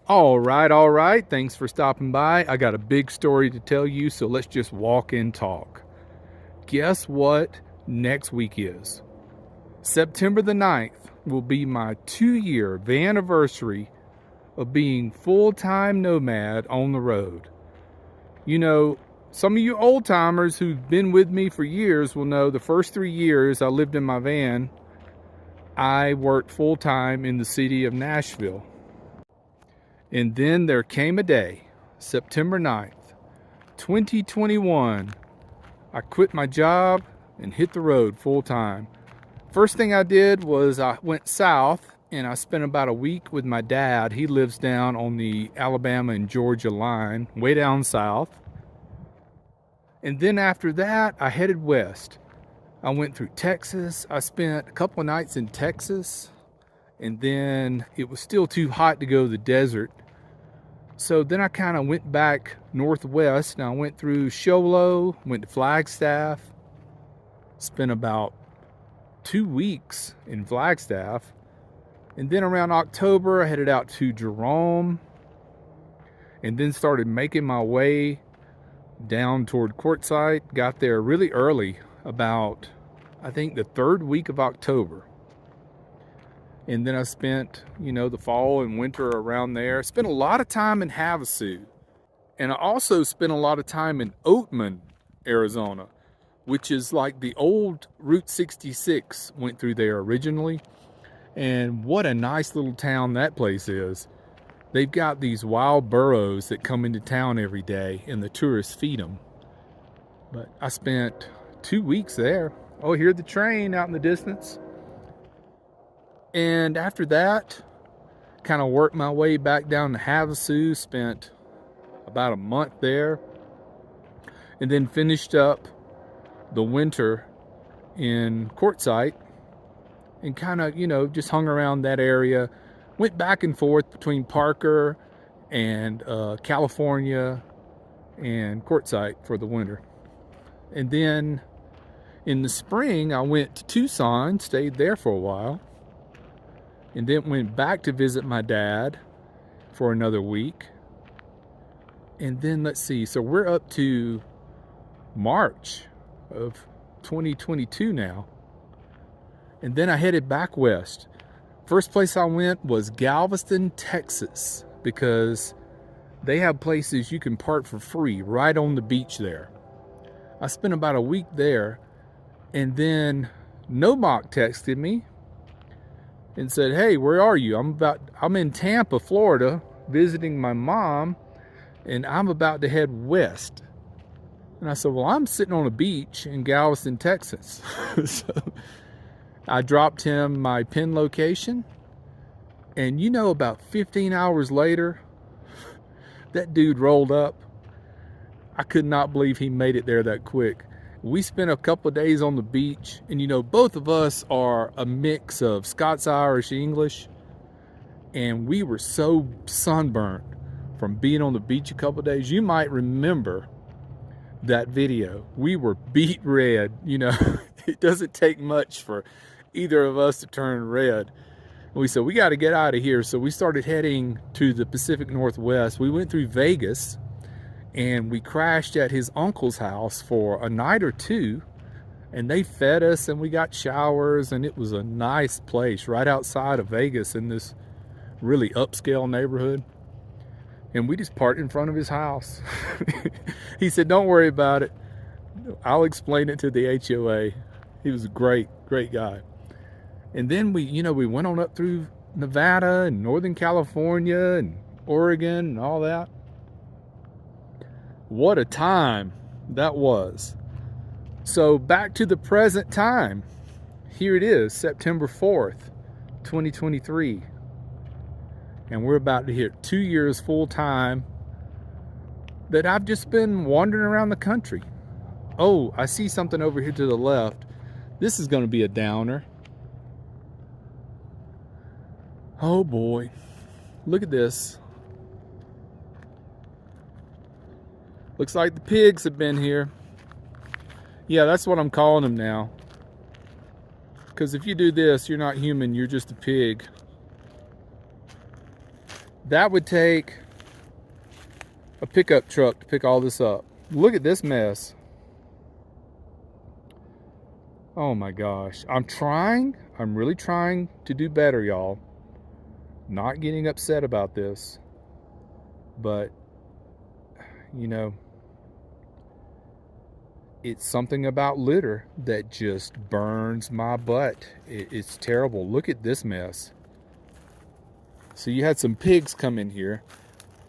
All right. Thanks for stopping by. I got a big story to tell you, so let's just walk and talk. Guess what next week is? September the 9th will be my 2-year anniversary of being full-time nomad on the road. You know, some of you old timers who've been with me for years will know the first 3 years I lived in my van, I worked full-time in the city of Nashville. And then there came a day, September 9th, 2021. I quit my job and hit the road full time. First thing I did was I went south and I spent about a week with my dad. He lives down on the Alabama and Georgia line, way down south. And then after that, I headed west. I went through Texas. I spent a couple of nights in Texas, and then it was still too hot to go to the desert. So then I kind of went back northwest, and I went through Show Low, went to Flagstaff, spent about 2 weeks in Flagstaff, and then around October I headed out to Jerome, and then started making my way down toward Quartzsite. Got there really early, about I think the 3rd week of October. And then I spent, the fall and winter around there. Spent a lot of time in Havasu. And I also spent a lot of time in Oatman, Arizona, which is like the old Route 66 went through there originally. And what a nice little town that place is. They've got these wild burros that come into town every day and the tourists feed them. But I spent 2 weeks there. Oh, here's the train out in the distance. And after that, kind of worked my way back down to Havasu, spent about a month there, and then finished up the winter in Quartzsite and kind of, just hung around that area, went back and forth between Parker and California and Quartzsite for the winter. And then in the spring, I went to Tucson, stayed there for a while, and then went back to visit my dad for another week. And then let's see, so we're up to March of 2022 now. And then I headed back west. First place I went was Galveston, Texas, because they have places you can park for free right on the beach there. I spent about a week there, and then Nomad texted me and said, "Hey, where are you? I'm in Tampa, Florida, visiting my mom, and I'm about to head west." And I said, "Well, I'm sitting on a beach in Galveston, Texas." So I dropped him my pin location, and about 15 hours later, that dude rolled up. I could not believe he made it there that quick. We spent a couple of days on the beach, and both of us are a mix of Scots-Irish English, and we were so sunburnt from being on the beach a couple of days. You might remember that video. We were beet red. It doesn't take much for either of us to turn red. We said, we got to get out of here. So we started heading to the Pacific Northwest. We went through Vegas, and we crashed at his uncle's house for a night or two, and they fed us, and we got showers, and it was a nice place right outside of Vegas in this really upscale neighborhood. And we just parked in front of his house. He said, "Don't worry about it. I'll explain it to the HOA." He was a great guy. And then we went on up through Nevada and Northern California and Oregon and all that. What a time that was. So back to the present time. Here it is, September 4th, 2023. And we're about to hit 2 years full time that I've just been wandering around the country. Oh, I see something over here to the left. This is going to be a downer. Oh boy. Look at this. Looks like the pigs have been here. Yeah, that's what I'm calling them now. Because if you do this, you're not human, you're just a pig. That would take a pickup truck to pick all this up. Look at this mess. Oh my gosh. I'm really trying to do better, y'all. Not getting upset about this. But, you know, it's something about litter that just burns my butt. It's terrible. Look at this mess. So you had some pigs come in here.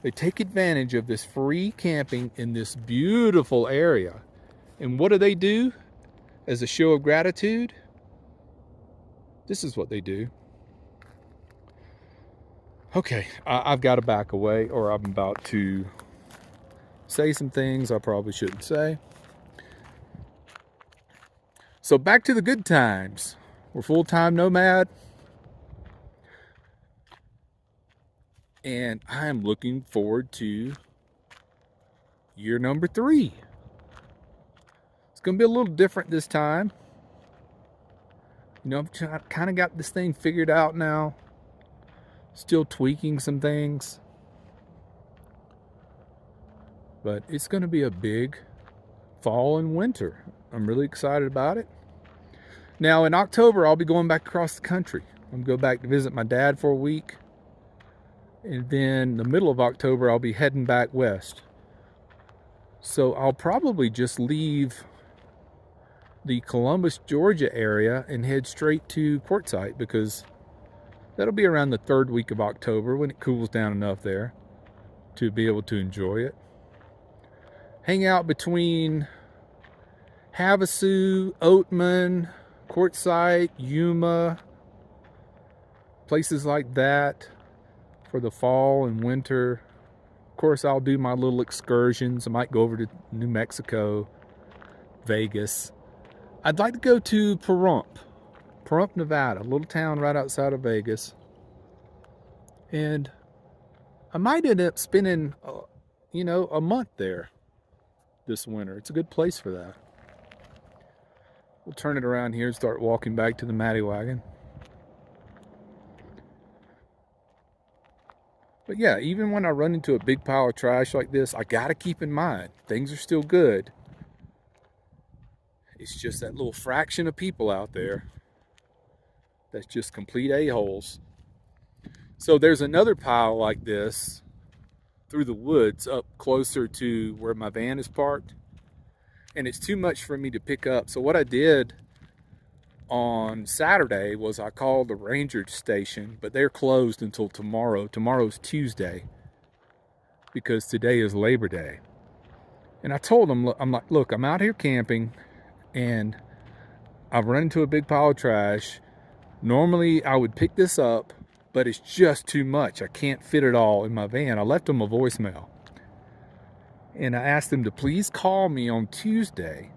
They take advantage of this free camping in this beautiful area. And what do? As a show of gratitude? This is what they do. Okay, I've got to back away, or I'm about to say some things I probably shouldn't say. So back to the good times. We're full-time Nomad. And I am looking forward to year number 3. It's going to be a little different this time. You know, I've kind of got this thing figured out now. Still tweaking some things. But it's going to be a big fall and winter. I'm really excited about it. Now in October, I'll be going back across the country. I'm going to go back to visit my dad for a week. And then the middle of October, I'll be heading back west. So I'll probably just leave the Columbus, Georgia area and head straight to Quartzsite, because that'll be around the 3rd week of October when it cools down enough there to be able to enjoy it. Hang out between Havasu, Oatman, Quartzsite, Yuma, places like that for the fall and winter. Of course, I'll do my little excursions. I might go over to New Mexico, Vegas. I'd like to go to Pahrump, Nevada, a little town right outside of Vegas. And I might end up spending, a month there this winter. It's a good place for that. We'll turn it around here and start walking back to the Matty Wagon. But yeah, even when I run into a big pile of trash like this, I gotta keep in mind, things are still good. It's just that little fraction of people out there that's just complete a-holes. So there's another pile like this through the woods up closer to where my van is parked. And it's too much for me to pick up. So what I did on Saturday was I called the ranger station, but they're closed until tomorrow. Tomorrow's Tuesday, because today is Labor Day. And I told them, I'm like, look, I'm out here camping and I've run into a big pile of trash. Normally I would pick this up, but it's just too much. I can't fit it all in my van. I left them a voicemail. And I asked them to please call me on Tuesday.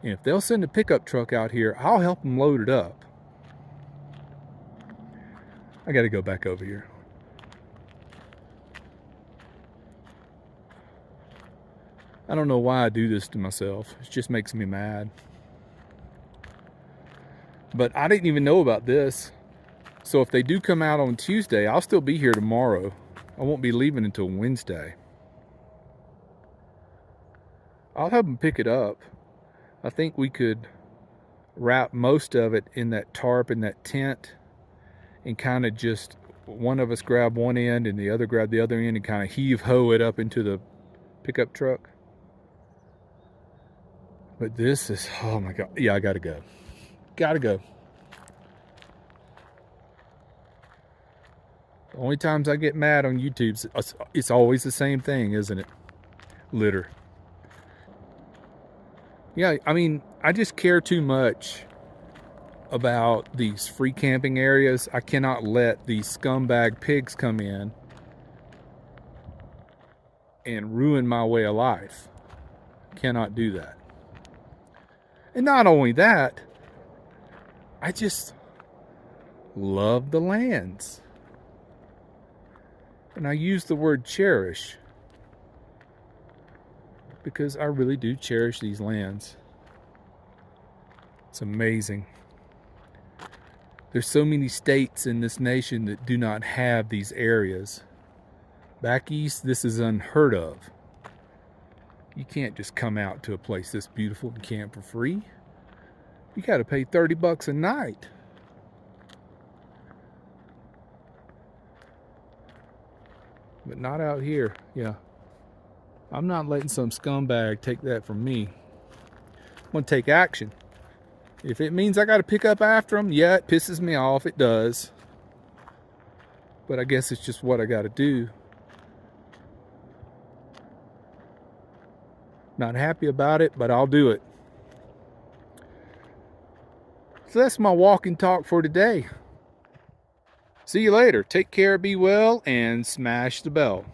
And if they'll send a pickup truck out here, I'll help them load it up. I got to go back over here. I don't know why I do this to myself. It just makes me mad. But I didn't even know about this. So if they do come out on Tuesday, I'll still be here tomorrow. I won't be leaving until Wednesday. I'll have them pick it up. I think we could wrap most of it in that tarp and that tent, and kind of just one of us grab one end and the other grab the other end and kind of heave-ho it up into the pickup truck. But this is, oh my God. Yeah, I gotta go. Gotta go. The only times I get mad on YouTube, it's always the same thing, isn't it? Litter. Yeah, I mean, I just care too much about these free camping areas. I cannot let these scumbag pigs come in and ruin my way of life. Cannot do that. And not only that, I just love the lands. And I use the word cherish because I really do cherish these lands. It's amazing. There's so many states in this nation that do not have these areas. Back east, this is unheard of. You can't just come out to a place this beautiful and camp for free. You got to pay 30 bucks a night. But not out here. Yeah. I'm not letting some scumbag take that from me. I'm going to take action. If it means I got to pick up after them, yeah, it pisses me off. It does. But I guess it's just what I got to do. Not happy about it, but I'll do it. So that's my walk and talk for today. See you later. Take care, be well, and smash the bell.